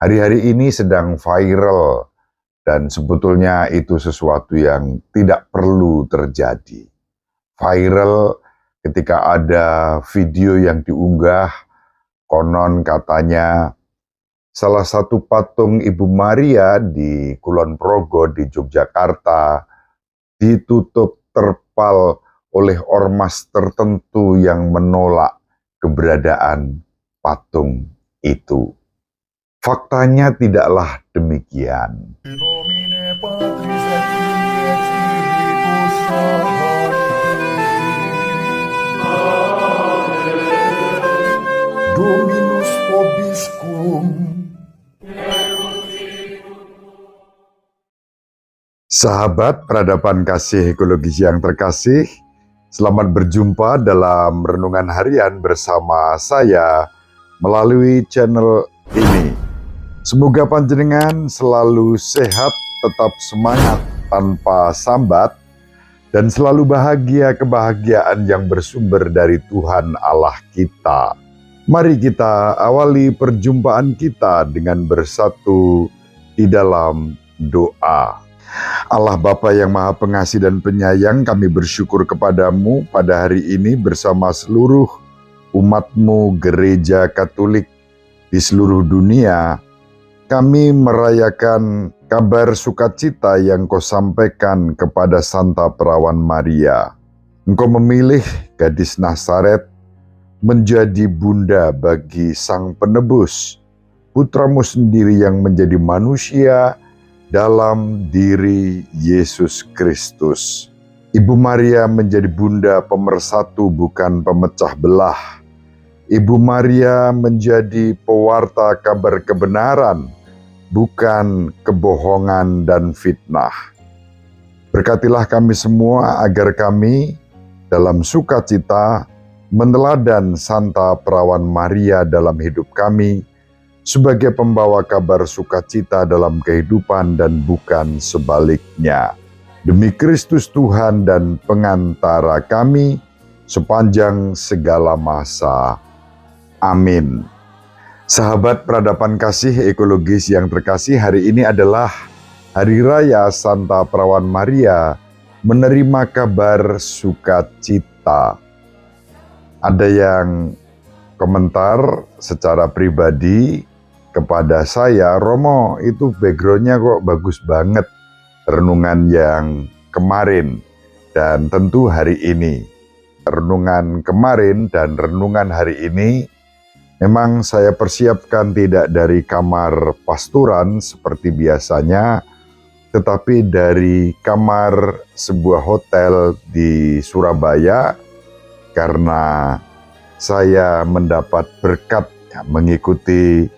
Hari-hari ini sedang viral dan sebetulnya itu sesuatu yang tidak perlu terjadi. Viral ketika ada video yang diunggah, konon katanya salah satu patung Ibu Maria di Kulon Progo di Yogyakarta ditutup terpal oleh ormas tertentu yang menolak keberadaan patung itu. Faktanya tidaklah demikian. Dominus vobiscum. Sahabat peradaban kasih ekologis yang terkasih, selamat berjumpa dalam renungan harian bersama saya melalui channel ini. Semoga panjenengan selalu sehat, tetap semangat tanpa sambat, dan selalu bahagia kebahagiaan yang bersumber dari Tuhan Allah kita. Mari kita awali perjumpaan kita dengan bersatu di dalam doa. Allah Bapa yang Maha Pengasih dan Penyayang, kami bersyukur kepadamu pada hari ini bersama seluruh umat-Mu Gereja Katolik di seluruh dunia. Kami merayakan kabar sukacita yang Kau sampaikan kepada Santa Perawan Maria. Engkau memilih gadis Nazaret menjadi bunda bagi Sang Penebus, Putra-Mu sendiri yang menjadi manusia dalam diri Yesus Kristus. Ibu Maria menjadi bunda pemersatu bukan pemecah belah. Ibu Maria menjadi pewarta kabar kebenaran, bukan kebohongan dan fitnah. Berkatilah kami semua agar kami dalam sukacita meneladan Santa Perawan Maria dalam hidup kami sebagai pembawa kabar sukacita dalam kehidupan dan bukan sebaliknya. Demi Kristus Tuhan dan pengantara kami sepanjang segala masa. Amin. Sahabat peradaban kasih ekologis yang terkasih, hari ini adalah Hari Raya Santa Perawan Maria menerima kabar sukacita. Ada yang komentar secara pribadi kepada saya, "Romo, itu backgroundnya kok bagus banget, renungan yang kemarin dan tentu hari ini." Renungan kemarin dan renungan hari ini memang saya persiapkan tidak dari kamar pasturan seperti biasanya, tetapi dari kamar sebuah hotel di Surabaya, karena saya mendapat berkat mengikuti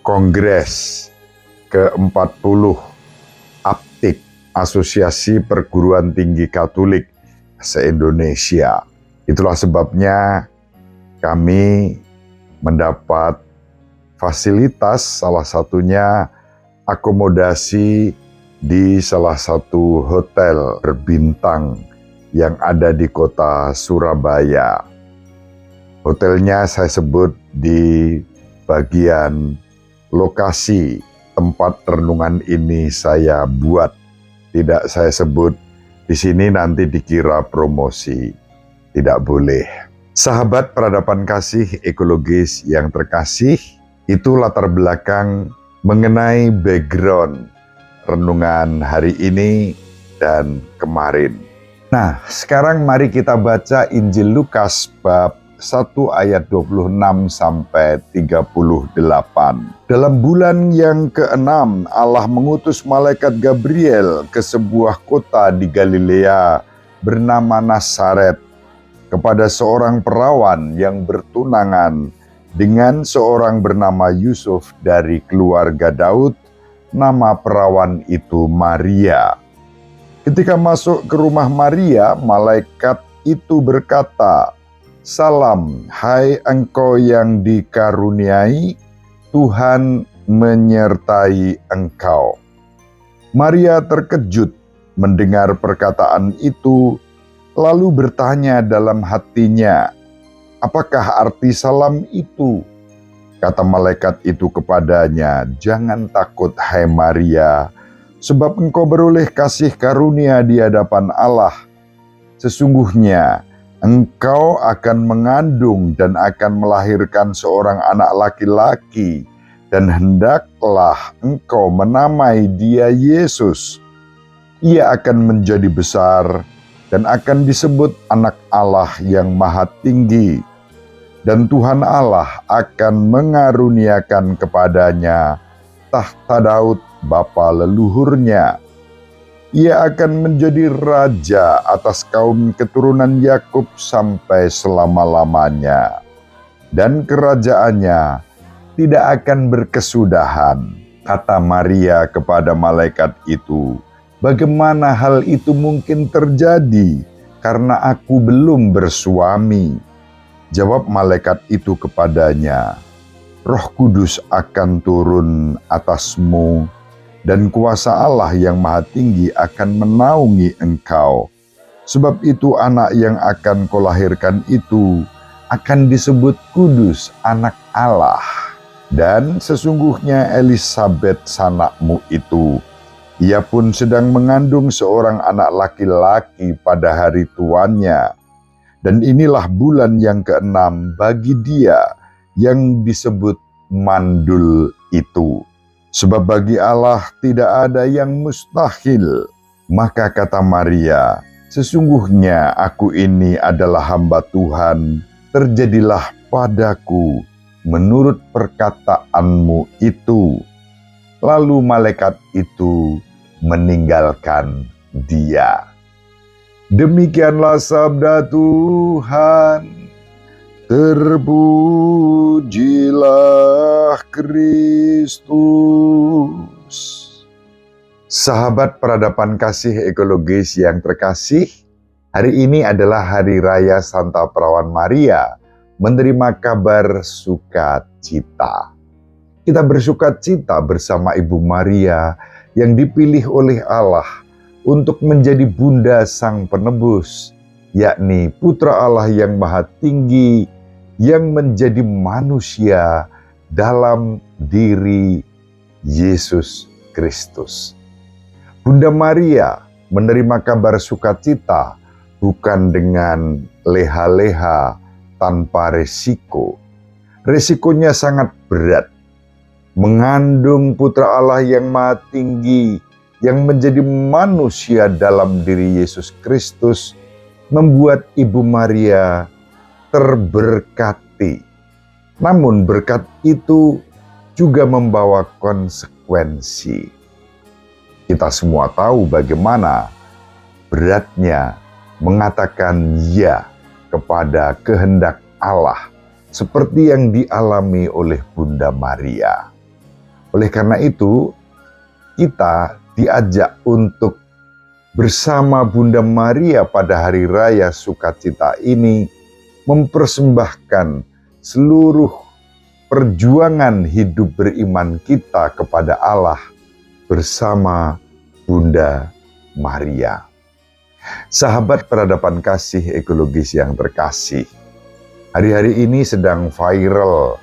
Kongres ke-40 APTIK, Asosiasi Perguruan Tinggi Katolik se-Indonesia. Itulah sebabnya kami mendapat fasilitas, salah satunya akomodasi di salah satu hotel berbintang yang ada di kota Surabaya. Hotelnya saya sebut di bagian lokasi tempat renungan ini saya buat. Tidak saya sebut di sini, nanti dikira promosi. Tidak boleh. Sahabat peradaban kasih ekologis yang terkasih, itu latar belakang mengenai background renungan hari ini dan kemarin. Nah, sekarang mari kita baca Injil Lukas bab 1 ayat 26 sampai 38. Dalam bulan yang ke-6, Allah mengutus malaikat Gabriel ke sebuah kota di Galilea bernama Nazaret kepada seorang perawan yang bertunangan dengan seorang bernama Yusuf dari keluarga Daud. Nama perawan itu Maria. Ketika masuk ke rumah Maria, malaikat itu berkata, "Salam, hai engkau yang dikaruniai, Tuhan menyertai engkau." Maria terkejut mendengar perkataan itu, lalu bertanya dalam hatinya, "Apakah arti salam itu?" Kata malaikat itu kepadanya, "Jangan takut, hai Maria, sebab engkau beroleh kasih karunia di hadapan Allah. Sesungguhnya engkau akan mengandung dan akan melahirkan seorang anak laki-laki, dan hendaklah engkau menamai dia Yesus. Ia akan menjadi besar dan akan disebut Anak Allah yang Maha Tinggi. Dan Tuhan Allah akan mengaruniakan kepadanya tahta Daud bapa leluhurnya. Ia akan menjadi raja atas kaum keturunan Yakub sampai selama-lamanya. Dan kerajaannya tidak akan berkesudahan." Kata Maria kepada malaikat itu, "Bagaimana hal itu mungkin terjadi, karena aku belum bersuami?" Jawab malaikat itu kepadanya, "Roh Kudus akan turun atasmu, dan kuasa Allah yang Maha Tinggi akan menaungi engkau. Sebab itu anak yang akan kau lahirkan itu akan disebut kudus, Anak Allah. Dan sesungguhnya Elisabet sanakmu itu, ia pun sedang mengandung seorang anak laki-laki pada hari tuannya. Dan inilah bulan yang ke-6 bagi dia yang disebut mandul itu. Sebab bagi Allah tidak ada yang mustahil." Maka kata Maria, "Sesungguhnya aku ini adalah hamba Tuhan, terjadilah padaku menurut perkataanmu itu." Lalu malaikat itu meninggalkan dia. Demikianlah sabda Tuhan. Terpujilah Kristus. Sahabat peradaban kasih ekologis yang terkasih, hari ini adalah Hari Raya Santa Perawan Maria, menerima kabar sukacita. Kita bersukacita bersama Ibu Maria yang dipilih oleh Allah untuk menjadi Bunda Sang Penebus, yakni Putra Allah yang Maha Tinggi yang menjadi manusia dalam diri Yesus Kristus. Bunda Maria menerima kabar sukacita bukan dengan leha-leha tanpa resiko. Resikonya sangat berat. Mengandung Putra Allah yang Maha Tinggi yang menjadi manusia dalam diri Yesus Kristus membuat Ibu Maria terberkati. Namun berkat itu juga membawa konsekuensi. Kita semua tahu bagaimana beratnya mengatakan ya kepada kehendak Allah seperti yang dialami oleh Bunda Maria. Oleh karena itu, kita diajak untuk bersama Bunda Maria pada hari raya sukacita ini mempersembahkan seluruh perjuangan hidup beriman kita kepada Allah bersama Bunda Maria. Sahabat peradaban kasih ekologis yang terkasih, hari-hari ini sedang viral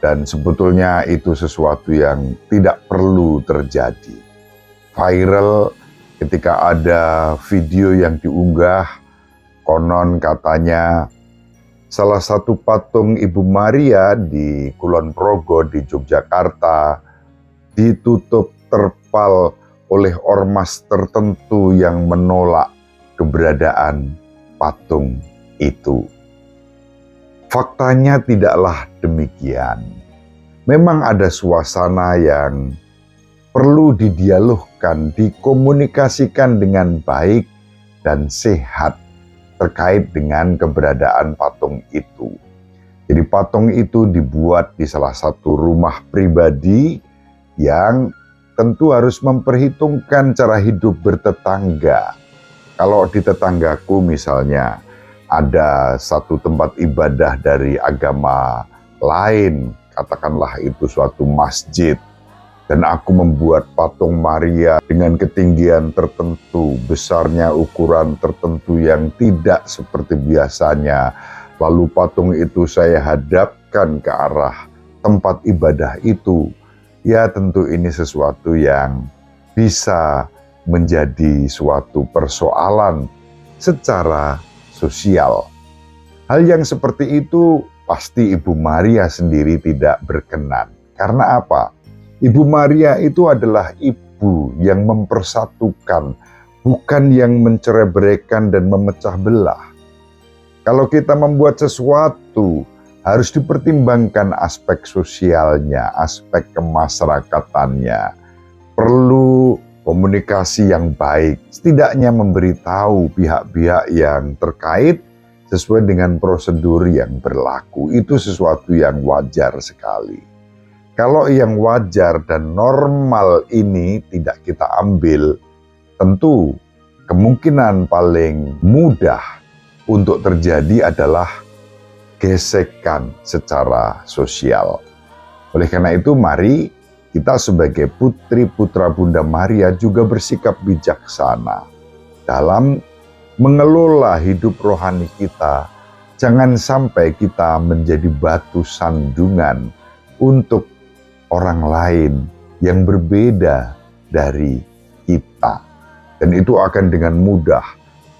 dan sebetulnya itu sesuatu yang tidak perlu terjadi. Viral ketika ada video yang diunggah, konon katanya salah satu patung Ibu Maria di Kulon Progo di Yogyakarta ditutup terpal oleh ormas tertentu yang menolak keberadaan patung itu. Faktanya tidaklah demikian. Memang ada suasana yang perlu didialogkan, dikomunikasikan dengan baik dan sehat terkait dengan keberadaan patung itu. Jadi patung itu dibuat di salah satu rumah pribadi yang tentu harus memperhitungkan cara hidup bertetangga. Kalau di tetanggaku misalnya ada satu tempat ibadah dari agama lain, katakanlah itu suatu masjid, dan aku membuat patung Maria dengan ketinggian tertentu, besarnya ukuran tertentu yang tidak seperti biasanya. Lalu patung itu saya hadapkan ke arah tempat ibadah itu, ya tentu ini sesuatu yang bisa menjadi suatu persoalan secara sosial. Hal yang seperti itu pasti Ibu Maria sendiri tidak berkenan. Karena apa? Ibu Maria itu adalah ibu yang mempersatukan, bukan yang mencerai-beraikan dan memecah belah. Kalau kita membuat sesuatu, harus dipertimbangkan aspek sosialnya, aspek kemasyarakatannya. Perlu komunikasi yang baik, setidaknya memberitahu pihak-pihak yang terkait sesuai dengan prosedur yang berlaku. Itu sesuatu yang wajar sekali. Kalau yang wajar dan normal ini tidak kita ambil, tentu kemungkinan paling mudah untuk terjadi adalah gesekan secara sosial. Oleh karena itu, mari kita sebagai putri putra Bunda Maria juga bersikap bijaksana dalam mengelola hidup rohani kita. Jangan sampai kita menjadi batu sandungan untuk orang lain yang berbeda dari kita. Dan itu akan dengan mudah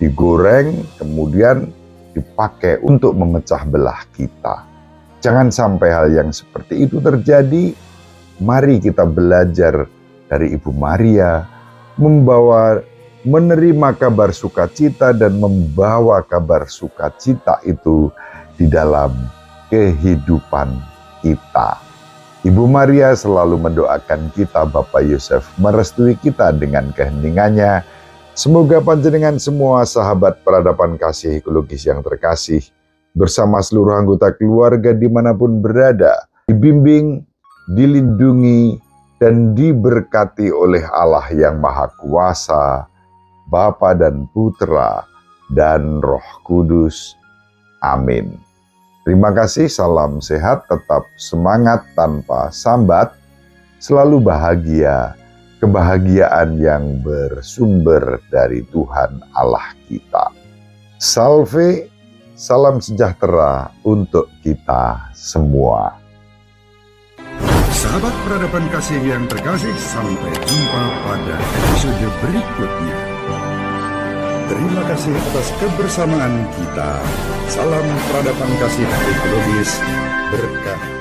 digoreng, kemudian dipakai untuk memecah belah kita. Jangan sampai hal yang seperti itu terjadi. Mari kita belajar dari Ibu Maria, menerima kabar sukacita dan membawa kabar sukacita itu di dalam kehidupan kita. Ibu Maria selalu mendoakan kita, Bapak Yosef merestui kita dengan keheningannya. Semoga panjenengan semua sahabat peradaban kasih ekologis yang terkasih, bersama seluruh anggota keluarga dimanapun berada, dibimbing, dilindungi, dan diberkati oleh Allah yang Maha Kuasa, Bapa dan Putra dan Roh Kudus. Amin. Terima kasih, salam sehat, tetap semangat tanpa sambat, selalu bahagia, kebahagiaan yang bersumber dari Tuhan Allah kita. Salve, salam sejahtera untuk kita semua. Sahabat peradaban kasih yang terkasih, sampai jumpa pada episode berikutnya. Terima kasih atas kebersamaan kita. Salam peradaban kasih ekologis berkah.